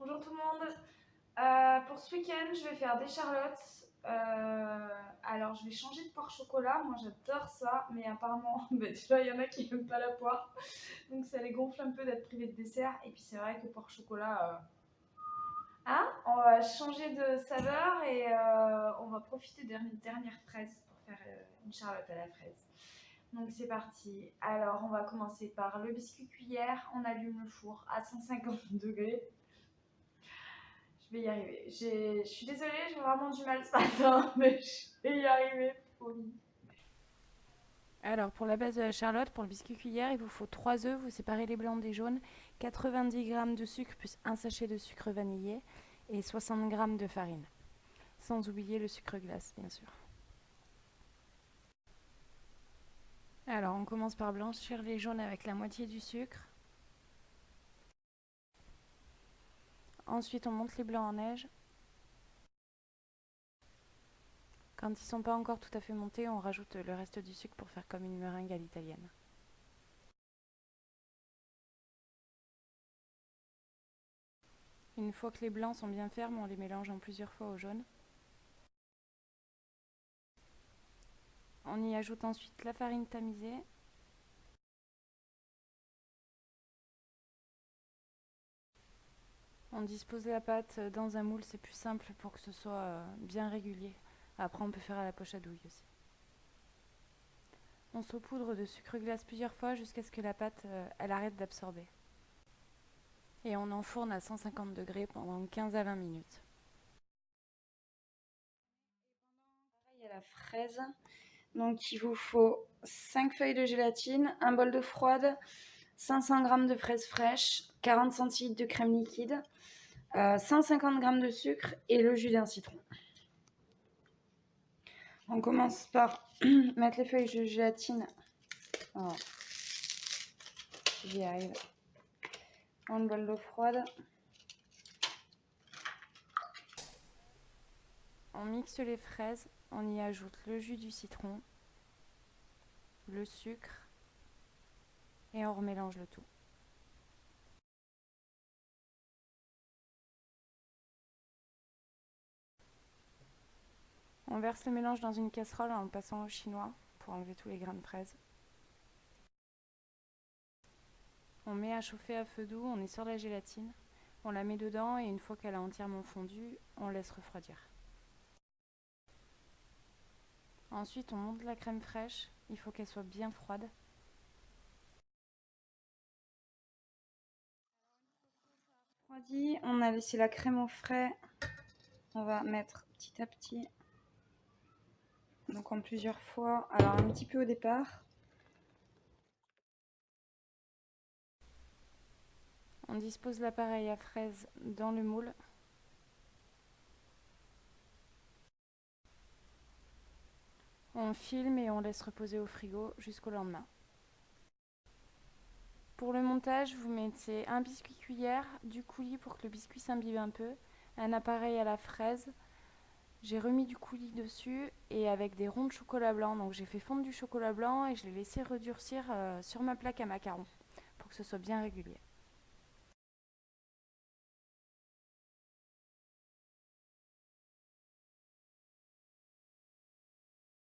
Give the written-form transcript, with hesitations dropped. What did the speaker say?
Bonjour tout le monde. Pour ce week-end, je vais faire des charlottes. Alors, je vais changer de poire chocolat. Moi, j'adore ça, mais apparemment, déjà, il y en a qui n'aiment pas la poire. Donc, ça les gonfle un peu d'être privé de dessert. Et puis, c'est vrai que poire chocolat, hein, on va changer de saveur et on va profiter d'une dernière fraise pour faire une charlotte à la fraise. Donc c'est parti. Alors on va commencer par le biscuit cuillère. On allume le four à 150 degrés. Je vais y arriver. Je suis désolée, j'ai vraiment du mal ce matin, mais je vais y arriver. Promis. Alors, pour la base de la charlotte, pour le biscuit cuillère, il vous faut 3 œufs, vous séparez les blancs des jaunes, 90 g de sucre plus un sachet de sucre vanillé et 60 g de farine. Sans oublier le sucre glace, bien sûr. Alors, on commence par blanchir les jaunes avec la moitié du sucre. Ensuite, on monte les blancs en neige. Quand ils ne sont pas encore tout à fait montés, on rajoute le reste du sucre pour faire comme une meringue à l'italienne. Une fois que les blancs sont bien fermes, on les mélange en plusieurs fois au jaune. On y ajoute ensuite la farine tamisée. On dispose la pâte dans un moule, c'est plus simple pour que ce soit bien régulier. Après, on peut faire à la poche à douille aussi. On saupoudre de sucre glace plusieurs fois jusqu'à ce que la pâte elle arrête d'absorber. Et on enfourne à 150 degrés pendant 15 à 20 minutes. Pareil à la fraise. Donc il vous faut 5 feuilles de gélatine, un bol d'eau froide, 500 g de fraises fraîches, 40 cl de crème liquide, 150 g de sucre et le jus d'un citron. On commence par mettre les feuilles de gélatine. Oh, j'y arrive. Dans le bol d'eau froide. On mixe les fraises, on y ajoute le jus du citron, le sucre et on remélange le tout. On verse le mélange dans une casserole en le passant au chinois pour enlever tous les grains de fraises. On met à chauffer à feu doux, on essore la gélatine, on la met dedans et une fois qu'elle a entièrement fondu, on laisse refroidir. Ensuite, on monte la crème fraîche, il faut qu'elle soit bien froide. On a laissé la crème au frais. On va mettre petit à petit. Donc en plusieurs fois. Alors un petit peu au départ. On dispose l'appareil à fraises dans le moule. On filme et on laisse reposer au frigo jusqu'au lendemain. Pour le montage, vous mettez un biscuit cuillère, du coulis pour que le biscuit s'imbibe un peu, un appareil à la fraise. J'ai remis du coulis dessus et avec des ronds de chocolat blanc. Donc j'ai fait fondre du chocolat blanc et je l'ai laissé redurcir sur ma plaque à macarons pour que ce soit bien régulier.